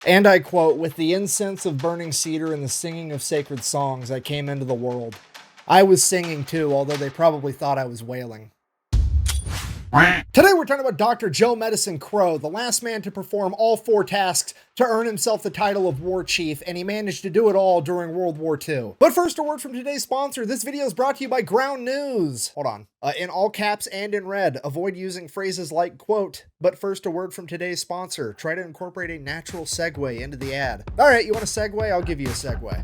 And I quote, "With the incense of burning cedar and the singing of sacred songs, I came into the world." I was singing too, although they probably thought I was wailing. Today we're talking about Dr. Joe Medicine Crow, the last man to perform all 4 tasks to earn himself the title of War Chief, and he managed to do it all during World War II. But first, a word from today's sponsor. This video is brought to you by Ground News. Hold on. In all caps and in red, avoid using phrases like, quote, but first a word from today's sponsor. Try to incorporate a natural segue into the ad. All right, you want a segue? I'll give you a segue.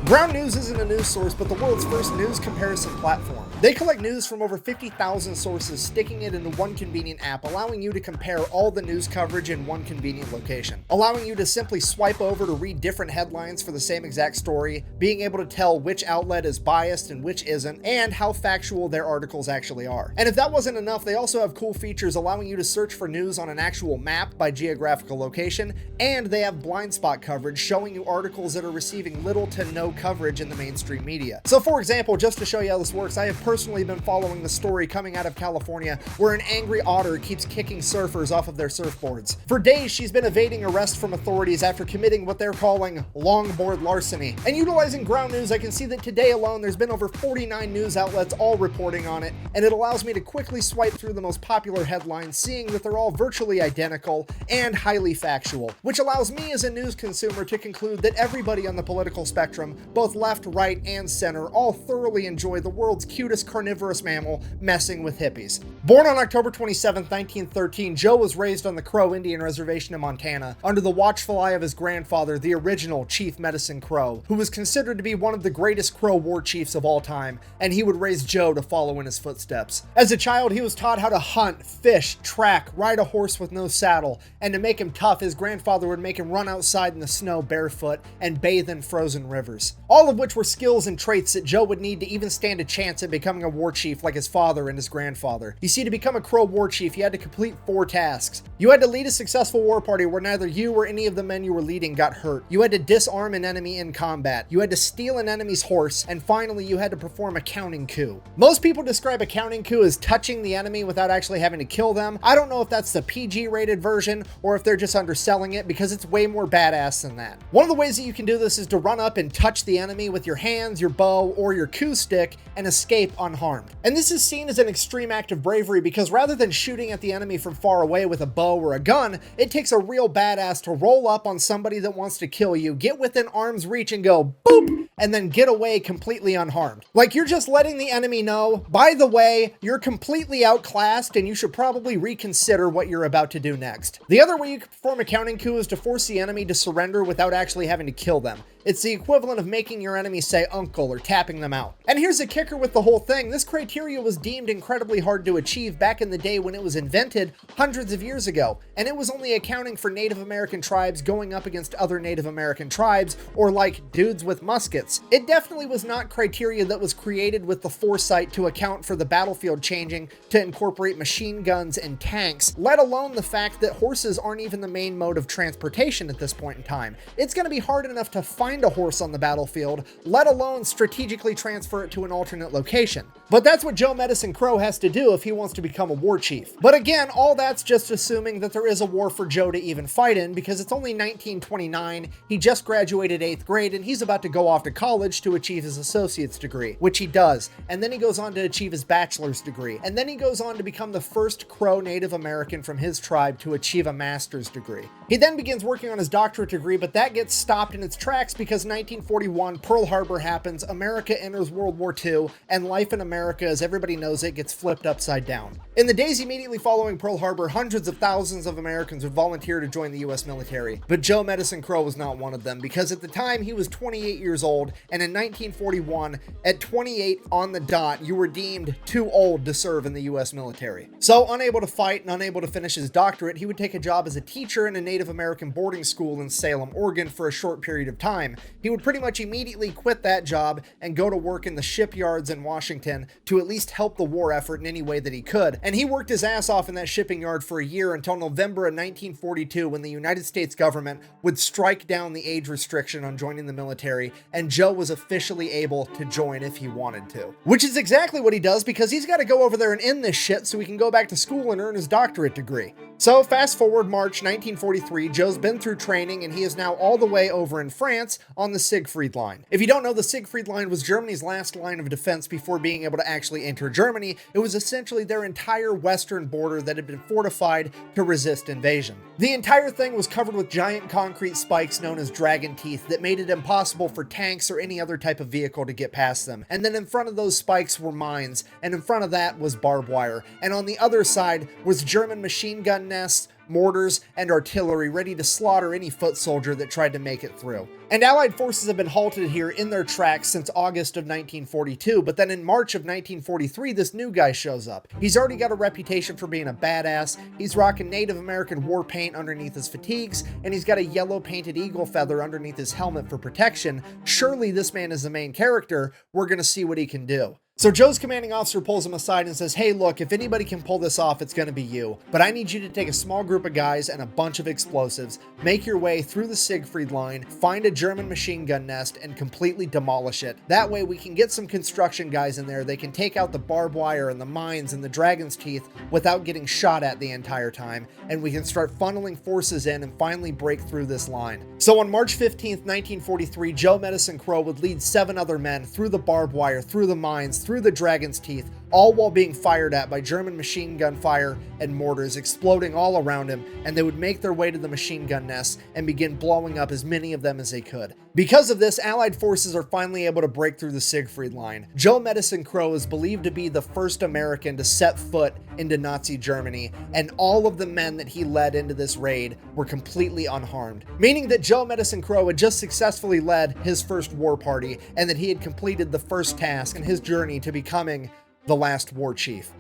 Ground News isn't a news source, but the world's first news comparison platform. They collect news from over 50,000 sources, sticking it into one convenient app, allowing you to compare all the news coverage in one convenient location, allowing you to simply swipe over to read different headlines for the same exact story, being able to tell which outlet is biased and which isn't, and how factual their articles actually are. And if that wasn't enough, they also have cool features allowing you to search for news on an actual map by geographical location, and they have blind spot coverage showing you articles that are receiving little to no coverage in the mainstream media. So for example, just to show you how this works, I have personally been following the story coming out of California where an angry otter keeps kicking surfers off of their surfboards. For days, she's been evading arrest from authorities after committing what they're calling longboard larceny. And utilizing Ground News, I can see that today alone there's been over 49 news outlets all reporting on it, and it allows me to quickly swipe through the most popular headlines, seeing that they're all virtually identical and highly factual, which allows me as a news consumer to conclude that everybody on the political spectrum, both left, right, and center, all thoroughly enjoy the world's cutest carnivorous mammal messing with hippies. Born on October 27, 1913, Joe was raised on the Crow Indian Reservation in Montana under the watchful eye of his grandfather, the original Chief Medicine Crow, who was considered to be one of the greatest Crow war chiefs of all time, and he would raise Joe to follow in his footsteps. As a child, he was taught how to hunt, fish, track, ride a horse with no saddle, and to make him tough, his grandfather would make him run outside in the snow barefoot and bathe in frozen rivers. All of which were skills and traits that Joe would need to even stand a chance at becoming a war chief like his father and his grandfather. You see, to become a Crow war chief, you had to complete 4 tasks. You had to lead a successful war party where neither you or any of the men you were leading got hurt. You had to disarm an enemy in combat. You had to steal an enemy's horse. And finally, you had to perform a counting coup. Most people describe a counting coup as touching the enemy without actually having to kill them. I don't know if that's the PG-rated version or if they're just underselling it, because it's way more badass than that. One of the ways that you can do this is to run up and touch the enemy with your hands, your bow, or your coup stick and escape unharmed. And this is seen as an extreme act of bravery because rather than shooting at the enemy from far away with a bow or a gun, it takes a real badass to roll up on somebody that wants to kill you, get within arm's reach and go boop, and then get away completely unharmed. Like you're just letting the enemy know, by the way, you're completely outclassed and you should probably reconsider what you're about to do next. The other way you can perform a counting coup is to force the enemy to surrender without actually having to kill them. It's the equivalent of making your enemy say uncle or tapping them out. And here's the kicker with the whole thing. This criteria was deemed incredibly hard to achieve back in the day when it was invented hundreds of years ago. And it was only accounting for Native American tribes going up against other Native American tribes, or like dudes with muskets. It definitely was not criteria that was created with the foresight to account for the battlefield changing to incorporate machine guns and tanks, let alone the fact that horses aren't even the main mode of transportation at this point in time. It's going to be hard enough to find a horse on the battlefield, let alone strategically transfer it to an alternate location. But that's what Joe Medicine Crow has to do if he wants to become a war chief. But again, all that's just assuming that there is a war for Joe to even fight in, because it's only 1929, he just graduated 8th grade, and he's about to go off to college to achieve his associate's degree, which he does, and then he goes on to achieve his bachelor's degree, and then he goes on to become the first Crow Native American from his tribe to achieve a master's degree. He then begins working on his doctorate degree, but that gets stopped in its tracks because 1941, Pearl Harbor happens, America enters World War II, and life in America, as everybody knows it, gets flipped upside down. In the days immediately following Pearl Harbor, hundreds of thousands of Americans would volunteer to join the US military. But Joe Medicine Crow was not one of them, because at the time he was 28 years old, and in 1941, at 28 on the dot, you were deemed too old to serve in the US military. So unable to fight and unable to finish his doctorate, he would take a job as a teacher in a Native Native American boarding school in Salem, Oregon for a short period of time. He would pretty much immediately quit that job and go to work in the shipyards in Washington to at least help the war effort in any way that he could. And he worked his ass off in that shipping yard for a year until November of 1942, when the United States government would strike down the age restriction on joining the military, and Joe was officially able to join if he wanted to. Which is exactly what he does, because he's got to go over there and end this shit so he can go back to school and earn his doctorate degree. So fast forward March 1943, Joe's been through training and he is now all the way over in France on the Siegfried Line. If you don't know, the Siegfried Line was Germany's last line of defense before being able to actually enter Germany. It was essentially their entire western border that had been fortified to resist invasion. The entire thing was covered with giant concrete spikes known as dragon teeth that made it impossible for tanks or any other type of vehicle to get past them. And then in front of those spikes were mines, and in front of that was barbed wire. And on the other side was German machine gun nests, mortars, and artillery ready to slaughter any foot soldier that tried to make it through. And Allied forces have been halted here in their tracks since August of 1942, but then in March of 1943, this new guy shows up. He's already got a reputation for being a badass. He's rocking Native American war paint underneath his fatigues, and he's got a yellow painted eagle feather underneath his helmet for protection. Surely this man is the main character. We're gonna see what he can do. So Joe's commanding officer pulls him aside and says, hey, look, if anybody can pull this off, it's going to be you. But I need you to take a small group of guys and a bunch of explosives, make your way through the Siegfried Line, find a German machine gun nest, and completely demolish it. That way we can get some construction guys in there. They can take out the barbed wire and the mines and the dragon's teeth without getting shot at the entire time. And we can start funneling forces in and finally break through this line. So on March 15th, 1943, Joe Medicine Crow would lead 7 other men through the barbed wire, through the mines, through the dragon's teeth, all while being fired at by German machine gun fire and mortars exploding all around him, and they would make their way to the machine gun nests and begin blowing up as many of them as they could. Because of this, Allied forces are finally able to break through the Siegfried Line. Joe Medicine Crow is believed to be the first American to set foot into Nazi Germany, and all of the men that he led into this raid were completely unharmed, meaning that Joe Medicine Crow had just successfully led his first war party, and that he had completed the first task in his journey to becoming the last war chief.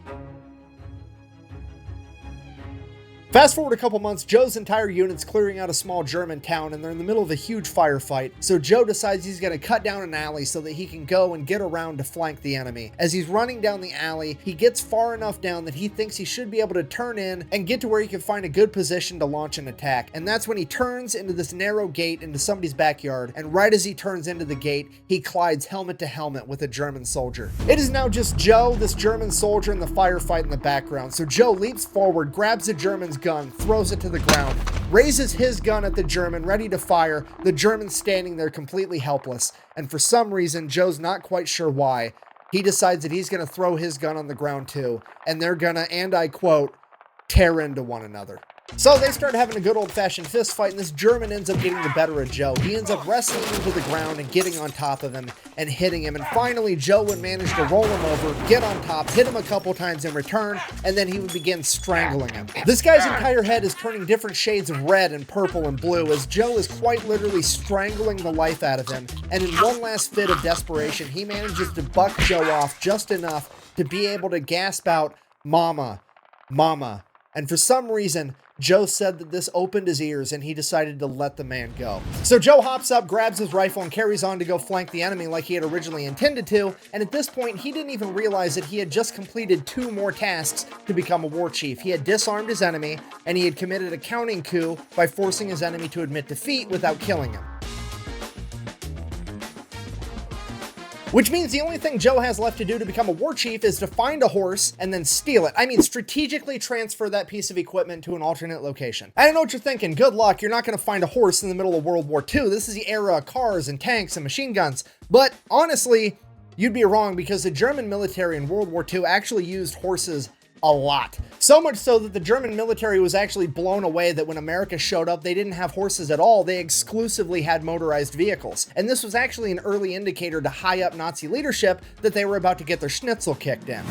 Fast forward a couple months, Joe's entire unit's clearing out a small German town and they're in the middle of a huge firefight, so Joe decides he's going to cut down an alley so that he can go and get around to flank the enemy. As he's running down the alley, he gets far enough down that he thinks he should be able to turn in and get to where he can find a good position to launch an attack, and that's when he turns into this narrow gate into somebody's backyard, and right as he turns into the gate, he collides helmet to helmet with a German soldier. It is now just Joe, this German soldier, and the firefight in the background, so Joe leaps forward, grabs the German's gun, throws it to the ground, raises his gun at the German, ready to fire, the German standing there completely helpless. And for some reason, Joe's not quite sure why, he decides that he's going to throw his gun on the ground too, and they're gonna, and I quote, tear into one another. So they start having a good old-fashioned fist fight, and this German ends up getting the better of Joe. He ends up wrestling him to the ground and getting on top of him and hitting him. And finally, Joe would manage to roll him over, get on top, hit him a couple times in return, and then he would begin strangling him. This guy's entire head is turning different shades of red and purple and blue as Joe is quite literally strangling the life out of him. And in one last fit of desperation, he manages to buck Joe off just enough to be able to gasp out, "Mama, Mama." And for some reason, Joe said that this opened his ears and he decided to let the man go. So Joe hops up, grabs his rifle, and carries on to go flank the enemy like he had originally intended to, and at this point, he didn't even realize that he had just completed 2 more tasks to become a war chief. He had disarmed his enemy, and he had committed a counting coup by forcing his enemy to admit defeat without killing him. Which means the only thing Joe has left to do to become a war chief is to find a horse and then steal it. I mean, strategically transfer that piece of equipment to an alternate location. I don't know what you're thinking. Good luck. You're not going to find a horse in the middle of World War II. This is the era of cars and tanks and machine guns. But honestly, you'd be wrong, because the German military in World War II actually used horses a lot. So much so that the German military was actually blown away that when America showed up, they didn't have horses at all. They exclusively had motorized vehicles. And this was actually an early indicator to high up Nazi leadership that they were about to get their schnitzel kicked in.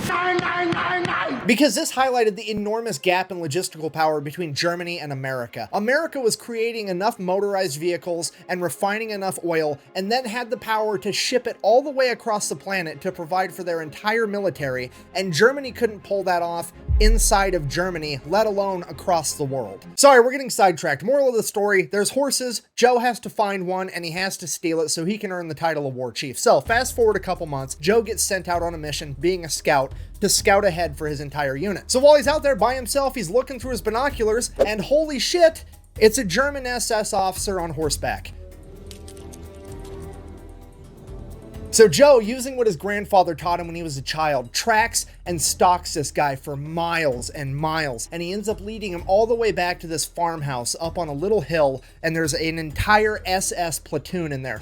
Because this highlighted the enormous gap in logistical power between Germany and America. America was creating enough motorized vehicles and refining enough oil, and then had the power to ship it all the way across the planet to provide for their entire military, and Germany couldn't pull that off inside of Germany, let alone across the world. Sorry, we're getting sidetracked. Moral of the story, there's horses, Joe has to find one, and he has to steal it so he can earn the title of war chief. So fast forward a couple months, Joe gets sent out on a mission, being a scout, to scout ahead for his entire unit. So while he's out there by himself, he's looking through his binoculars, and holy shit, it's a German SS officer on horseback. So Joe, using what his grandfather taught him when he was a child, tracks and stalks this guy for miles and miles, and he ends up leading him all the way back to this farmhouse up on a little hill, and there's an entire SS platoon in there,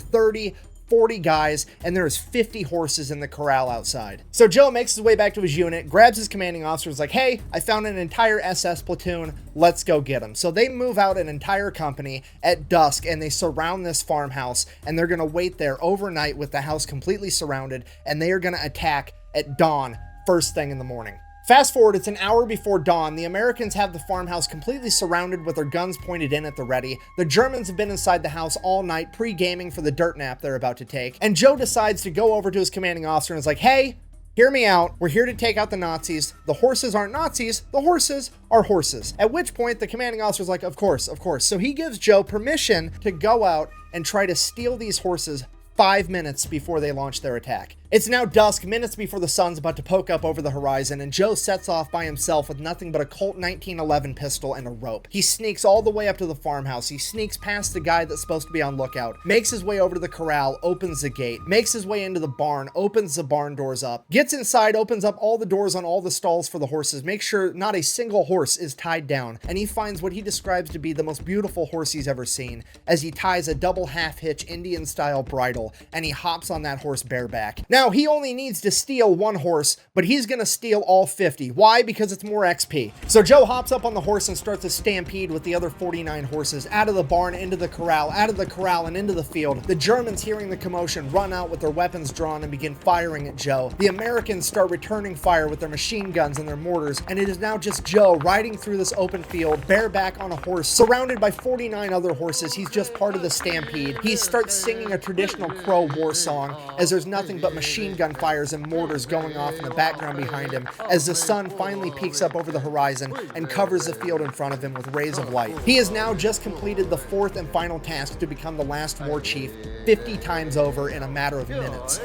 40 guys, and there's 50 horses in the corral outside. So Joe makes his way back to his unit, grabs his commanding officer, is like, hey, I found an entire SS platoon, let's go get them. So they move out an entire company at dusk, and they surround this farmhouse, and they're gonna wait there overnight with the house completely surrounded, and they are gonna attack at dawn, first thing in the morning. Fast forward, it's an hour before dawn. The Americans have the farmhouse completely surrounded with their guns pointed in at the ready. The Germans have been inside the house all night, pre-gaming for the dirt nap they're about to take. And Joe decides to go over to his commanding officer and is like, hey, hear me out. We're here to take out the Nazis. The horses aren't Nazis. The horses are horses. At which point, the commanding officer is like, of course, of course. So he gives Joe permission to go out and try to steal these horses 5 minutes before they launch their attack. It's now dusk, minutes before the sun's about to poke up over the horizon, and Joe sets off by himself with nothing but a Colt 1911 pistol and a rope. He sneaks all the way up to the farmhouse. He sneaks past the guy that's supposed to be on lookout, makes his way over to the corral, opens the gate, makes his way into the barn, opens the barn doors up, gets inside, opens up all the doors on all the stalls for the horses, makes sure not a single horse is tied down, and he finds what he describes to be the most beautiful horse he's ever seen, as he ties a double half-hitch Indian-style bridle, and he hops on that horse bareback. Now, he only needs to steal one horse, but he's gonna steal all 50. Why? Because it's more XP. So Joe hops up on the horse and starts a stampede with the other 49 horses out of the barn, into the corral, out of the corral, and into the field. The Germans, hearing the commotion, run out with their weapons drawn and begin firing at Joe. The Americans start returning fire with their machine guns and their mortars, and it is now just Joe riding through this open field, bareback on a horse, surrounded by 49 other horses. He's just part of the stampede. He starts singing a traditional Crow war song, as there's nothing but machine gun fires and mortars going off in the background behind him, as the sun finally peaks up over the horizon and covers the field in front of him with rays of light. He has now just completed the fourth and final task to become the last war chief 50 times over in a matter of minutes.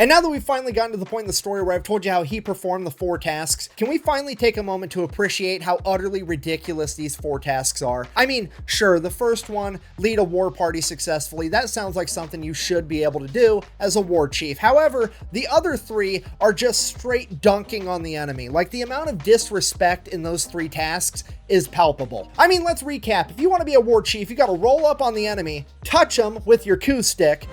And now that we've finally gotten to the point in the story where I've told you how he performed the 4 tasks, can we finally take a moment to appreciate how utterly ridiculous these 4 tasks are? I mean, sure, the first one, lead a war party successfully, that sounds like something you should be able to do as a war chief. However, the other 3 are just straight dunking on the enemy. Like, the amount of disrespect in those 3 tasks is palpable. I mean, let's recap. If you want to be a war chief, you got to roll up on the enemy, touch them with your coup stick,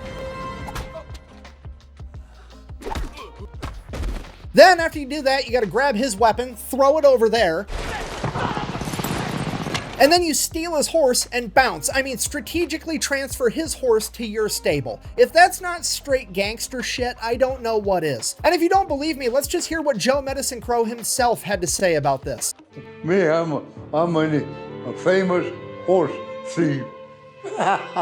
then after you do that, you gotta grab his weapon, throw it over there, and then you steal his horse and bounce. I mean, strategically transfer his horse to your stable. If that's not straight gangster shit, I don't know what is. And if you don't believe me, let's just hear what Joe Medicine Crow himself had to say about this. Me, I'm a famous horse thief.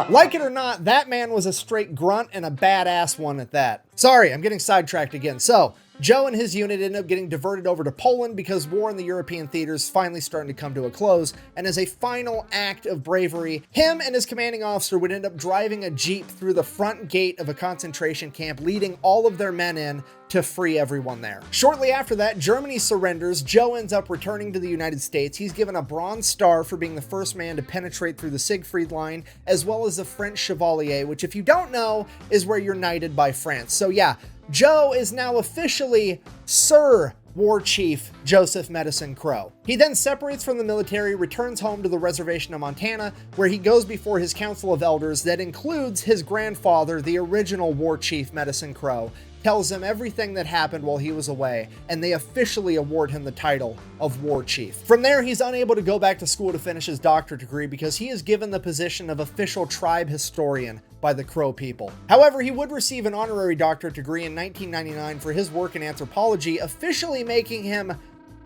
Like it or not, that man was a straight grunt and a badass one at that. Sorry, I'm getting sidetracked again. So, Joe and his unit ended up getting diverted over to Poland because war in the European theater is finally starting to come to a close, and as a final act of bravery, him and his commanding officer would end up driving a jeep through the front gate of a concentration camp, leading all of their men in to free everyone there. Shortly after that, Germany surrenders. Joe ends up returning to the United States. He's given a Bronze Star for being the first man to penetrate through the Siegfried Line, as well as the French Chevalier, which, if you don't know, is where you're knighted by France. So yeah, Joe is now officially Sir War Chief Joseph Medicine Crow. He then separates from the military, returns home to the reservation of Montana, where he goes before his council of elders that includes his grandfather, the original War Chief Medicine Crow, tells him everything that happened while he was away, and they officially award him the title of War Chief. From there, he's unable to go back to school to finish his doctorate degree because he is given the position of official tribe historian by the Crow people. However, he would receive an honorary doctorate degree in 1999 for his work in anthropology, officially making him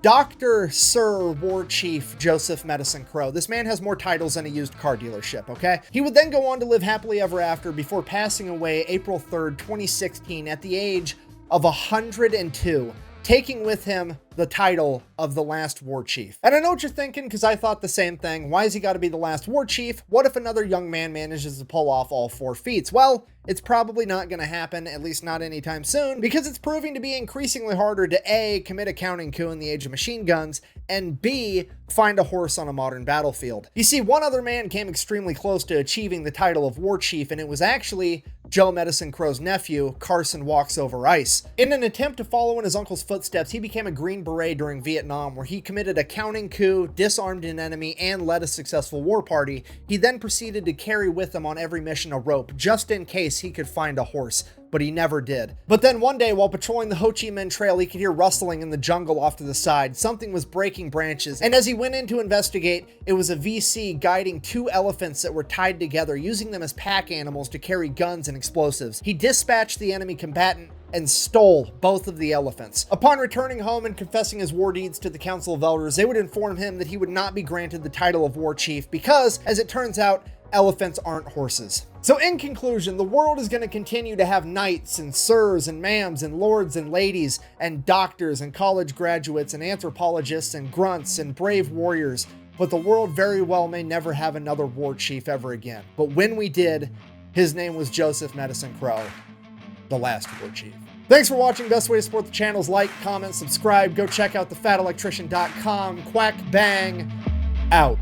Dr. Sir War Chief Joseph Medicine Crow. This man has more titles than a used car dealership, okay? He would then go on to live happily ever after before passing away April 3rd, 2016 at the age of 102, taking with him the title of the last war chief. And I know what you're thinking, because I thought the same thing. Why is he got to be the last war chief? What if another young man manages to pull off all 4 feats? Well, it's probably not going to happen, at least not anytime soon, because it's proving to be increasingly harder to A, commit a counting coup in the age of machine guns, and B, find a horse on a modern battlefield. You see, one other man came extremely close to achieving the title of war chief, and it was actually Joe Medicine Crow's nephew, Carson Walks Over Ice. In an attempt to follow in his uncle's footsteps, he became a Green Beret during Vietnam, where he committed a counting coup, disarmed an enemy, and led a successful war party. He then proceeded to carry with him on every mission a rope, just in case he could find a horse, but he never did. But then one day, while patrolling the Ho Chi Minh Trail, he could hear rustling in the jungle off to the side. Something was breaking branches, and as he went in to investigate, it was a VC guiding 2 elephants that were tied together, using them as pack animals to carry guns and explosives. He dispatched the enemy combatant and stole both of the elephants. Upon returning home and confessing his war deeds to the Council of Elders, they would inform him that he would not be granted the title of war chief because, as it turns out, elephants aren't horses. So in conclusion, the world is going to continue to have knights and sirs and ma'ams and lords and ladies and doctors and college graduates and anthropologists and grunts and brave warriors, but the world very well may never have another war chief ever again. But when we did, his name was Joseph Medicine Crow, the last war chief. Thanks for watching. Best way to support the channel is like, comment, subscribe. Go check out thefatelectrician.com. Quack bang out.